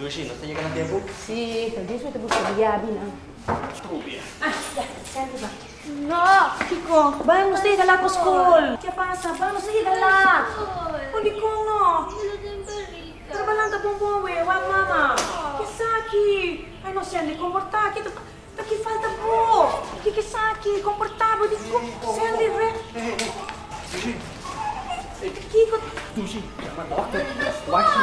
Lucy, ¿no está llegando a tiempo? Sí, tal vez me te busco Gabi na. Estúpida. Ya, sente ba? No! Kiko, vamos a ir a la school. ¿Qué pasa? Vamos a ir a la. Hindi ko no. Trabalhando com bom, wag mama. Que saque. Ai, não sei, comportar aqui. Aqui falta bom. Que saque, comportável. Sente, Lucy. Kiko. Lucy, llama a doctor. Watch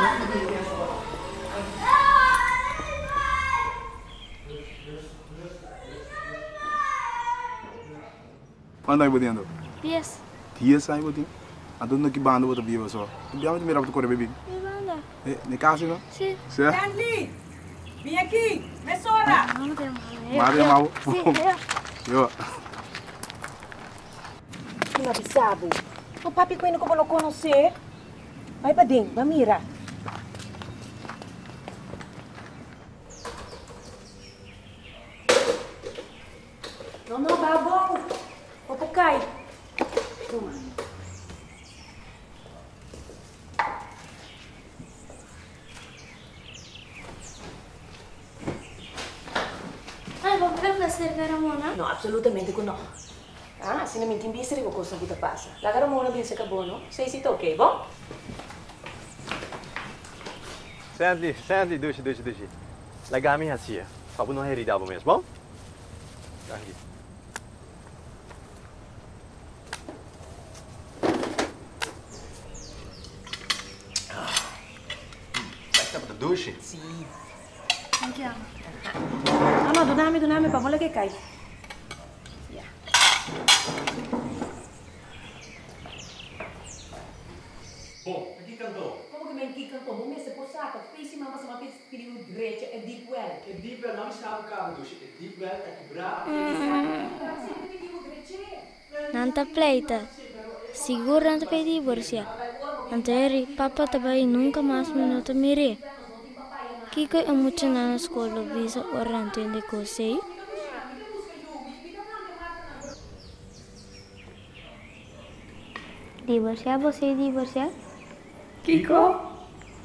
Quando aí botando? 10. 10 aí botando? Ando que banda bota viva só. Tu biama me rapto correr bebê. Me manda. Ne casa não? Sim. Sim. Stanley, vem aqui. Mesora. Não tem mais. Maria mau. Sim, Yo. Não sabe. O papi ko não como conhecer. Vai para dentro, vai mira. Não, babo. O pukai. Toma. Ai, vou ver se era Ramona. No, absolutamente que no. Ah, se não me intimidisse, digo cosa que passa. La garamona bien se acabou, no? Sei se tá ok, bom? Sandy, Lucy. Lagami hacia. Papo não heridava mesmo, bom? Aqui. Vai para a douche? Sim. Aqui, ó. Ah, no, do nami, pa, wala que cai. Yeah. Bom, aqui cantou. Como que men kikan ko? Bumi se posaka. Face mama sa mapis piliu direita é deep well. É deep well, não estava o cabo, douche. É deep well, tá quebrado. Nanta pleita. Seguro nanta pay divorcia. Anteri, papa tabai nunca mais me nota mire. Kiko é muito na escola, visa orante de cosei. Divorciar, você divorciar? Kiko?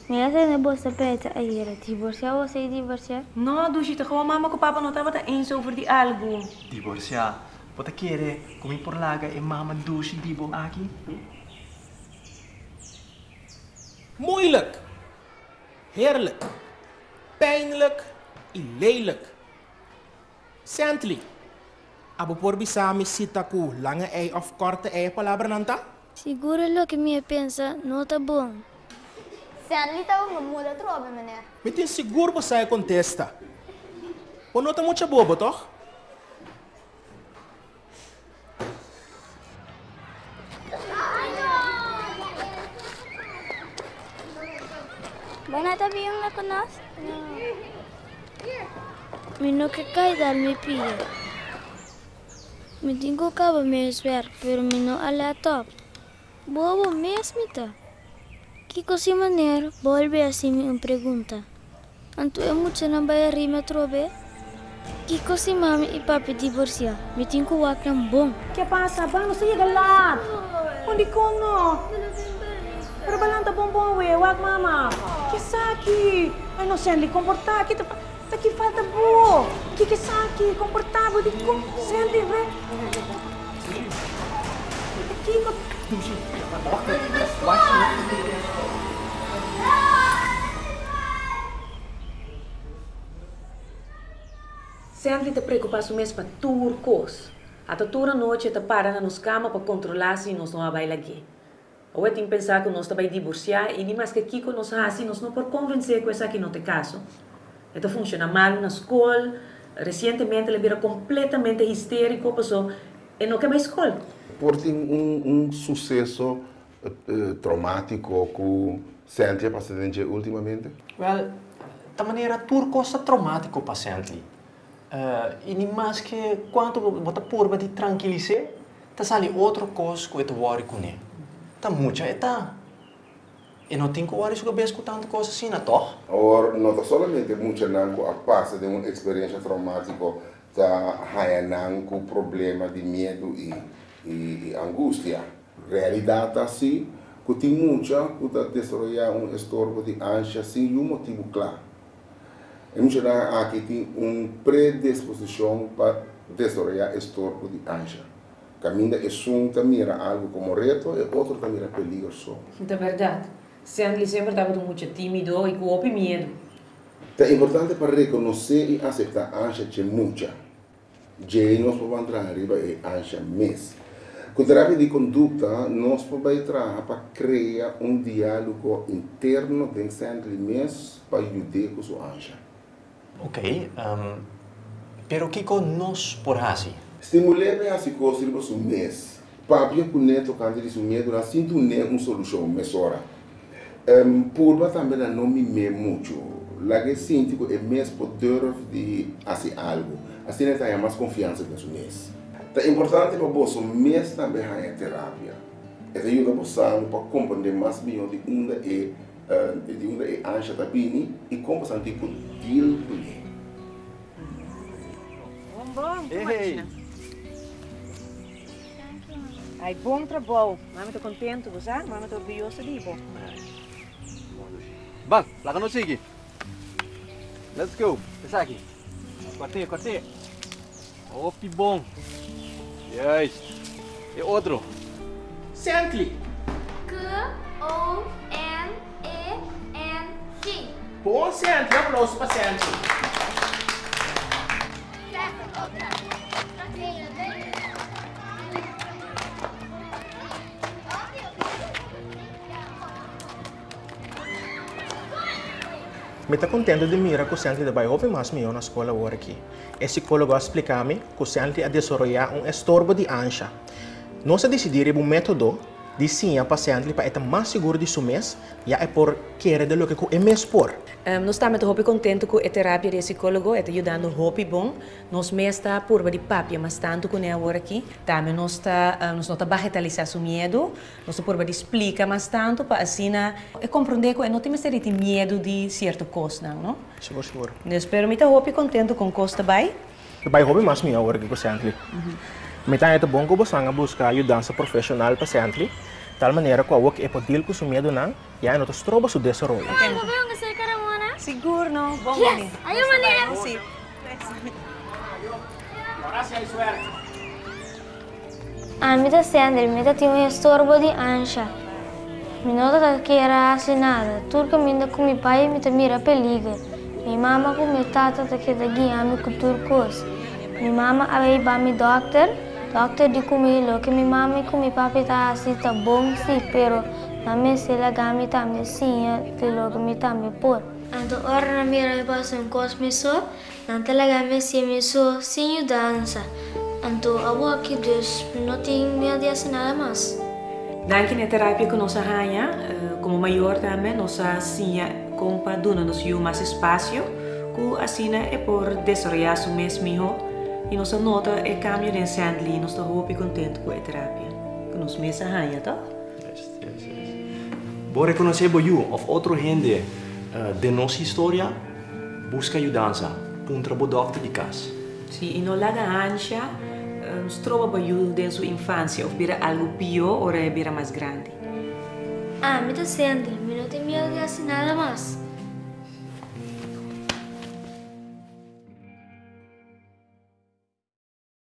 Me hace de bosta peta ayer. Divorciar, você divorciar? No, Dushita, gewoon mama ko papa não tava eens over die algo. Divorciar. Wat ik kere, kom ik por laga e mama douche divo aqui. Moeilijk, heerlijk, pijnlijk en lelijk. Santley, abo por bisami sitaku lange ei of korte ei palabra nanta? Seguro lo que me pensa, não tá bom. Stanley tava uma muda trova, mané. Me tem seguro você contesta. O nota muito bobo, toch? Mana tá bem lá com nós? Me não quer cair dar me pia. Me tenho que acabar me esver, pero me não alá top. Bobo mesmo tá. Que coisa maneira, volve assim me pergunta. Anto é muito na baia rima trobe? Que coisa mami e papi divorciar? Me tenho que wakam bom. Que passa? Vamos a ir a la. Onde ko no? Trabalhando bom, wag mama. Que saque. Ai, não sei, comportar aqui. Aqui falta bom. Que saque, comportável. Sente, vê. Aqui, Sempre te preocupas mesmo para turcos. Até toda a noite te para na nos cama para controlar se nós não vai aqui. Ou tem que pensar que nós também divorciar e nem mais que Kiko nos assim nós não por convencer que essa aqui não tem caso. Então funciona mal na escola. Recentemente ele vira completamente histérico, passou e não quer mais escola. Por ter sucesso traumático que sente a paciente ultimamente? Well, da maneira turco é traumático para paciente. E nem mais que quanto você purba de tranquilizar, tá sali outra coisa que eu worry com ele. Tá muito tá. E não tem que worry sobre escutando coisas assim, não tá? Or não tá solamente muito não a passa de uma experiência traumática, tá haianang com problema de medo e angústia. Realidade assim, que tem muita que tá desarrollar estorbo de ânsia sem um motivo claro. E mucha da aqui tem predisposição para desarrollar estorbo de ancha. Caminha e um mira algo como reto e outro mira peligro só. É verdade. Sandy sempre estava muito tímido e com medo. É importante para reconhecer e aceitar a ancha de muita. Já nós podemos entrar arriba e ancha mesmo. Com terapia de conduta, nós podemos entrar para criar diálogo interno dentro de mesmo para ajudar com sua ancha. Ok, pero Kiko nós por assim? Estimular para se construir o mês. Papia com neto quando ele se medo, nós sinto uma solução mesora. Por também não me muito. Lá que sinto que é mês poder de fazer algo. Assim não tem mais confiança no mês. É importante para você mês também a terapia. Isso ajuda você para compreender mais melhor de onde é a ancha da bini e como você tem que deal com ele. Bom, Ei! Ai, bom trabalho. Mama está contente, você? Mama está orgulhosa de você. Bang, lakan no sige. Let's go. Essa aqui. Corte. Opi bom. Yes. E outro. Sandy. K-O-N-E-N-G. Bom, Sandy. Aplauso para Sandy. Me está contente de mirar que o Sandy vai ouvir mais melhor na escola agora aqui. O psicólogo explica-me que o Sandy a desenvolver estorbo de ancha. Nós decidimos um método de ensinar o paciente para estar mais seguro de seu mês e é por querer de lo que é mês por. Nós estamos muito contentes com a terapia de psicólogo, está ajudando muito bom. Nós mesmo está por de papia, mas tanto com ele agora aqui. Também nós está bagatelizar o medo, nós por de explicar mais tanto para assim compreender que não temos que ter medo de certa coisa, não? Seguro. Eu espero que está muito contente com a coisa também. Vai ouvir mais melhor agora que o Sandy. Me está bom que você buscar ajuda profissional para Sandy, tal maneira que o que é poder com o medo não, e aí nós troba o desenvolvimento. Seguro, não? Bom, Yes! Ayaw manira! Sim. Me está sendo, me está tendo estorbo de ancha. Me não está querendo assim nada. Tudo que me está com meu pai me está mira perigo. Minha mama com minha tata está querendo guiar-me com tudo coisa. Minha mama aí vai me doctor diz comigo que minha mama e com meu papai está assim, tá bom sim, pero na minha cela gami também sim, que logo me também por. Então, ora na minha raiva são cosmiso, não talaga me sim isso sem dança. Então, eu aqui Deus não tem medo assim nada mais. Danke na terapia que nós arranha, como maior também, nós assim compa dona-nos mais espaço, que assim é por desenvolver o mesmo e nós nota é cambio de Sandy, nós estamos muito contentes com a terapia, que nós mesmo arranha, tá? Yes. Vou reconhecer por you of outra gente de nossa história busca ajudança para um trabalho doctor de casa. Sim, e não larga ancha, nos trova por you desde sua infância, ou vira algo pior ou vira mais grande. Me está sendo, me não tem medo de assim nada mais.